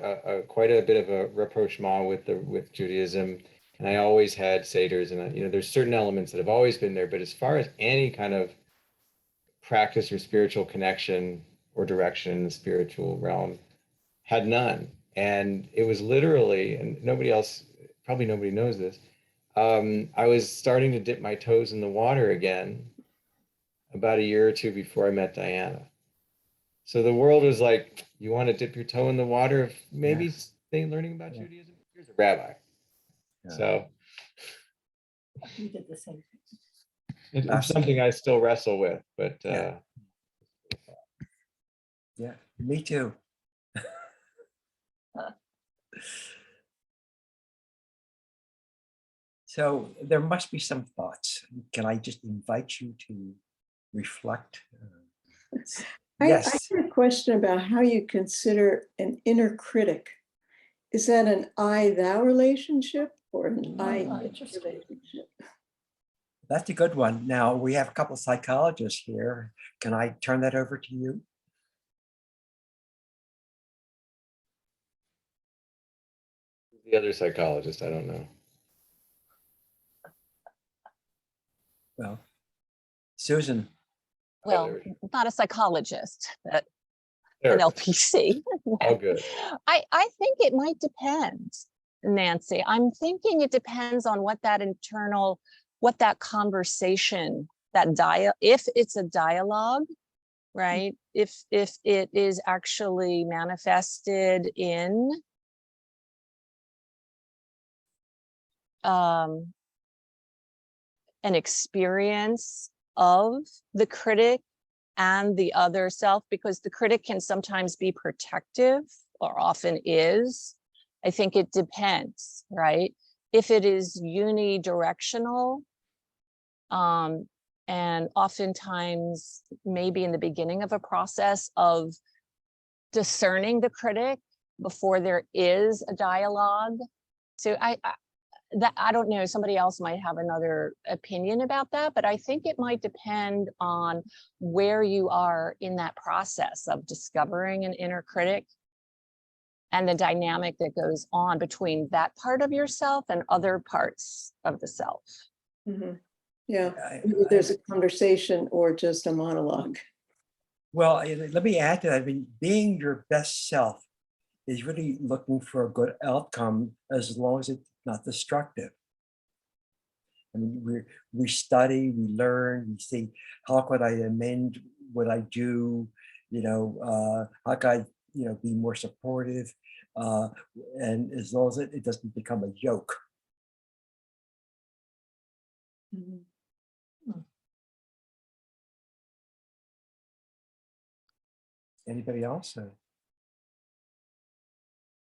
quite a bit of a rapprochement with Judaism. And I always had Seders, and there's certain elements that have always been there. But as far as any kind of practice or spiritual connection or direction in the spiritual realm, had none. And it was literally, and probably nobody knows this, I was starting to dip my toes in the water again about a year or two before I met Diana. So the world was like, you want to dip your toe in the water of maybe learning about Judaism? Here's a rabbi. Yeah. So You did the same thing. it's something I still wrestle with, but Yeah, me too. So there must be some thoughts. Can I just invite you to reflect? I Yes. have a question about how you consider an inner critic. Is that an I-thou relationship or an I Interesting. relationship? That's a good one. Now, we have a couple of psychologists here. Can I turn that over to you? the other psychologist, I don't know. Well, Susan. Well, not a psychologist, but There, an LPC. all good. I think it might depend, Nancy. I'm thinking it depends on what that conversation, if it's a dialogue, right? If it is actually manifested in an experience of the critic and the other self, because the critic can sometimes be protective, or often is. I think it depends, right? If it is unidirectional, and oftentimes maybe in the beginning of a process of discerning the critic before there is a dialogue. So I don't know, somebody else might have another opinion about that, but I think it might depend on where you are in that process of discovering an inner critic and the dynamic that goes on between that part of yourself and other parts of the self. Mm-hmm. Yeah, either there's a conversation or just a monologue. Well, let me add to that. I mean, being your best self is really looking for a good outcome as long as it's not destructive. I mean, we study, we learn, we see, how could I amend what I do? How could I, be more supportive? And as long as it doesn't become a yoke. Mm-hmm. Anybody else?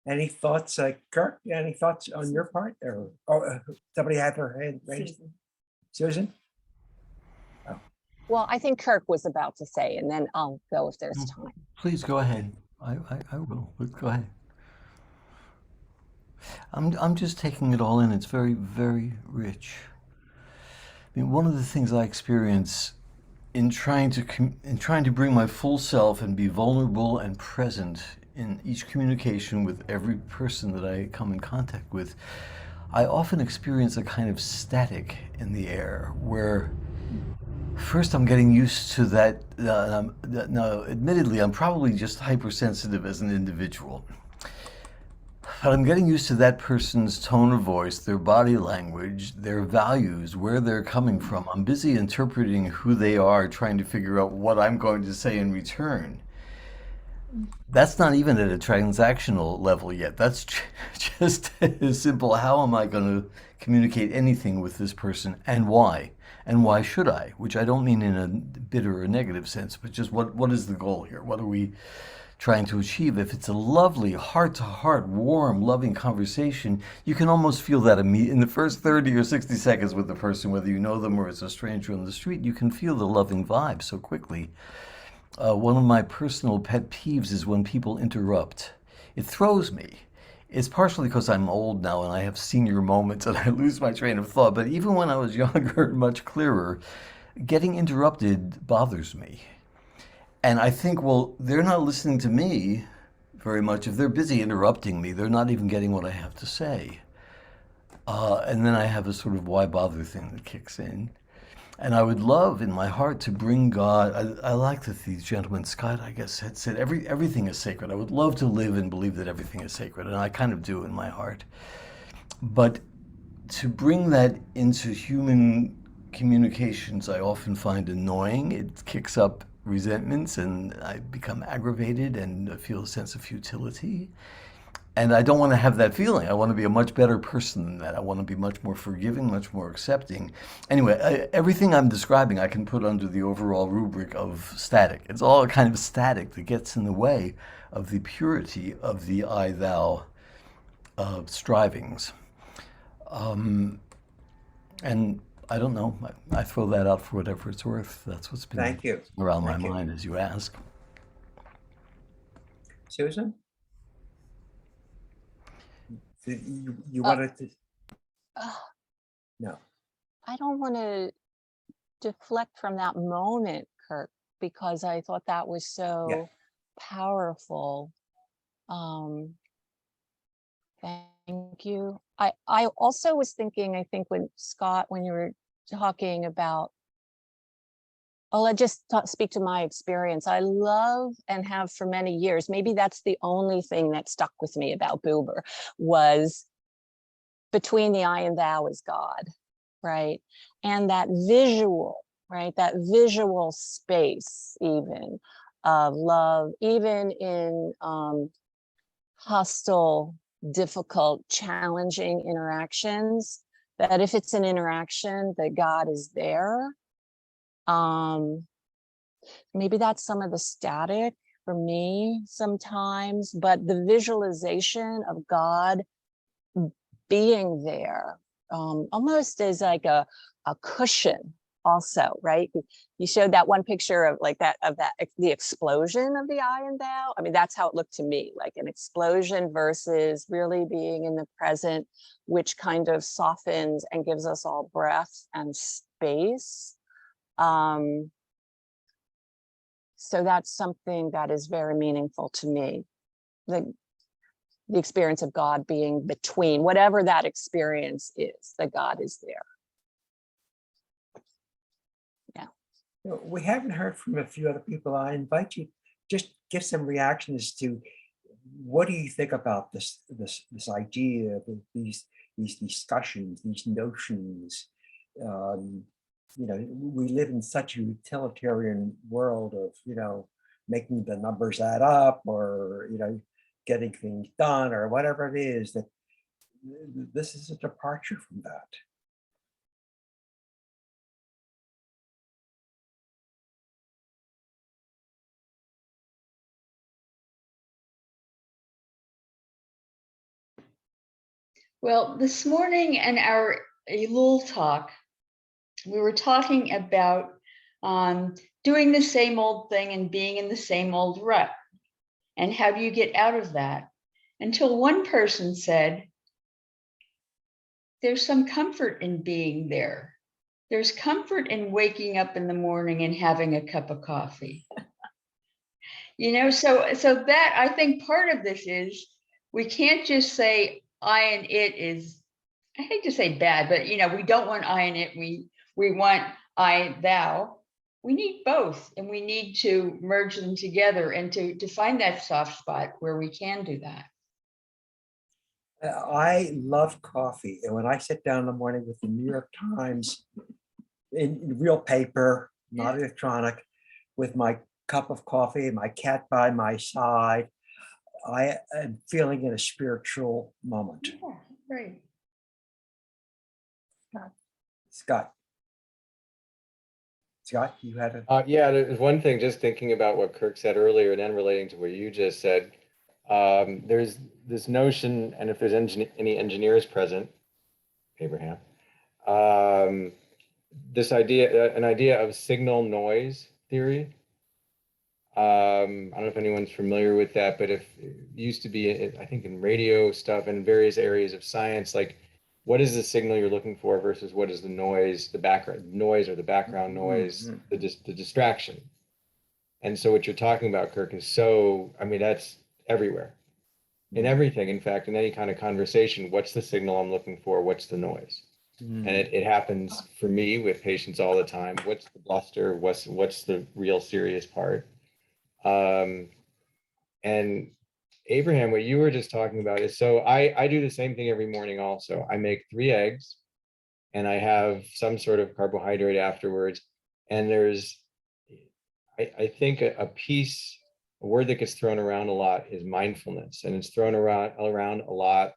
Any thoughts, Kirk? Any thoughts on your part? Or somebody had their hand raised? Susan? Oh. Well, I think Kirk was about to say, and then I'll go if there's time. Please go ahead. I will, but go ahead. I'm just taking it all in. It's very, very rich. I mean, one of the things I experience in trying to bring my full self and be vulnerable and present in each communication with every person that I come in contact with, I often experience a kind of static in the air where first I'm getting used to that. Now, admittedly, I'm probably just hypersensitive as an individual. But I'm getting used to that person's tone of voice, their body language, their values, where they're coming from. I'm busy interpreting who they are, trying to figure out what I'm going to say in return. That's not even at a transactional level yet. That's just as simple. How am I going to communicate anything with this person and why? And why should I? Which I don't mean in a bitter or negative sense, but just what is the goal here? What are we trying to achieve? If it's a lovely, heart-to-heart, warm, loving conversation, you can almost feel that in the first 30 or 60 seconds with the person, whether you know them or it's a stranger on the street, you can feel the loving vibe so quickly. One of my personal pet peeves is when people interrupt. It throws me. It's partially because I'm old now and I have senior moments and I lose my train of thought, but even when I was younger and much clearer, getting interrupted bothers me. And I think, well, they're not listening to me very much. If they're busy interrupting me, they're not even getting what I have to say. And then I have a sort of why bother thing that kicks in. And I would love in my heart to bring God. I like that the gentleman, Scott, I guess, had said everything is sacred. I would love to live and believe that everything is sacred. And I kind of do in my heart. But to bring that into human communications, I often find annoying. It kicks up resentments and I become aggravated and feel a sense of futility. And I don't want to have that feeling. I want to be a much better person than that. I want to be much more forgiving, much more accepting. Anyway, everything I'm describing I can put under the overall rubric of static. It's all kind of static that gets in the way of the purity of the I-thou strivings. And I don't know. I throw that out for whatever it's worth. That's what's been Thank you. around my Thank you. mind as you ask. Susan? You Uh, wanted to? Ugh, No. I don't want to deflect from that moment, Kirk, because I thought that was so powerful. Thank you. I also was thinking, I think when Scott, when you were talking about, I'll just speak to my experience. I love and have for many years, maybe that's the only thing that stuck with me about Bouber, was between the I and thou is God, right? And that visual, right? That visual space even of love, even in hostile, difficult, challenging interactions, that if it's an interaction, that God is there. Maybe that's some of the static for me sometimes, but the visualization of God being there, almost as like a cushion also, right? You showed that one picture of like that, the explosion of the I and thou. I mean, that's how it looked to me, like an explosion versus really being in the present, which kind of softens and gives us all breath and space. So that's something that is very meaningful to me. The experience of God being between, whatever that experience is, that God is there. Yeah. We haven't heard from a few other people. I invite you just give some reactions to what do you think about this idea of these discussions, these notions. We live in such a utilitarian world of, making the numbers add up or, getting things done or whatever it is, that this is a departure from that. Well, this morning in our Elul talk, we were talking about doing the same old thing and being in the same old rut. And how do you get out of that? Until one person said, there's some comfort in being there. There's comfort in waking up in the morning and having a cup of coffee. You know, so that I think part of this is we can't just say I and it is, I hate to say bad, but you know, we don't want I and it. We want I, thou. We need both, and we need to merge them together and to find that soft spot where we can do that. I love coffee, and when I sit down in the morning with the New York Times in real paper, not electronic, with my cup of coffee and my cat by my side, I am feeling in a spiritual moment. Yeah, right. Scott, you had a Yeah, there's one thing, just thinking about what Kirk said earlier and then relating to what you just said. There's this notion, and if there's any engineers present, Abraham, this idea, an idea of signal noise theory. I don't know if anyone's familiar with that, but if it used to be, I think in radio stuff and various areas of science, like what is the signal you're looking for versus what is the noise, the background noise or the background noise, the distraction. And so what you're talking about, Kirk, is so, I mean, that's everywhere. In everything, in fact, in any kind of conversation, what's the signal I'm looking for? What's the noise? And it happens for me with patients all the time. What's the bluster? What's the real serious part? And Abraham, what you were just talking about is, so I do the same thing every morning also. I make 3 eggs and I have some sort of carbohydrate afterwards. And there's, I think a word that gets thrown around a lot is mindfulness, and it's thrown around a lot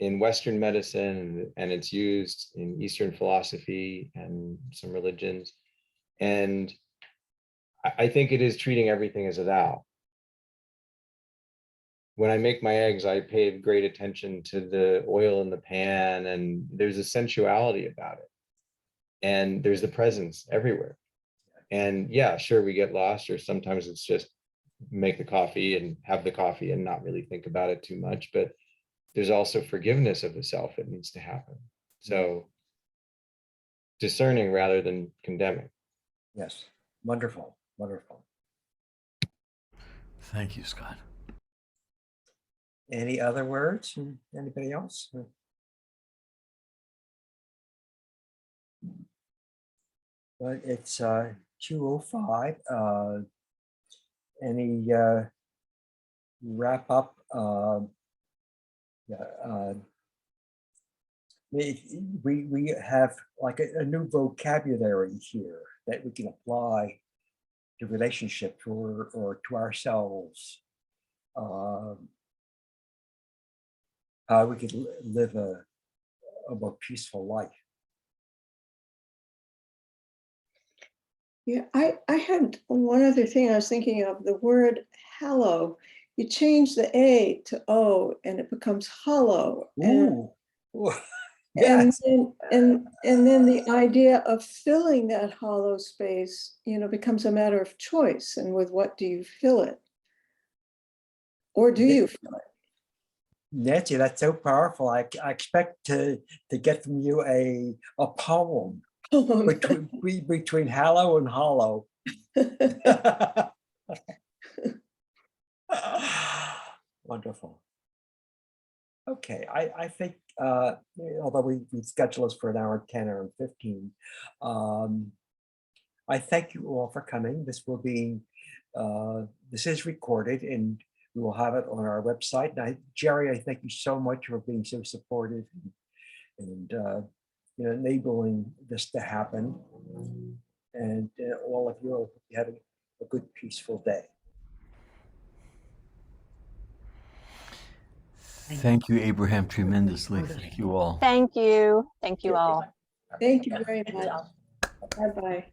in Western medicine, and it's used in Eastern philosophy and some religions. And I think it is treating everything as a thou. When I make my eggs, I pay great attention to the oil in the pan, and there's a sensuality about it. And there's the presence everywhere. And yeah, sure, we get lost, or sometimes it's just make the coffee and have the coffee and not really think about it too much. But there's also forgiveness of the self that needs to happen. So discerning rather than condemning. yes, wonderful, wonderful. Thank you, Scott. Any other words from anybody else? But it's 2:05. Any wrap up? We have like a new vocabulary here that we can apply to relationships or to ourselves. How we could live a more peaceful life. Yeah, I had one other thing I was thinking of, the word hallow. You change the A to O and it becomes hollow. Ooh. And Yes. then the idea of filling that hollow space, becomes a matter of choice. And with what do you fill it? Or do you fill it? Nancy, that's so powerful. I expect to get from you a poem between hallow and hollow. Wonderful. Okay, I think although we schedule this for 1 hour 10 or 15, I thank you all for coming. This will be this is recorded and we will have it on our website. And Jerry, I thank you so much for being so supportive and enabling this to happen. And all of you are having a good, peaceful day. Thank you, Abraham, tremendously. Thank you all. Thank you. Thank you all. Thank you very much. Bye-bye.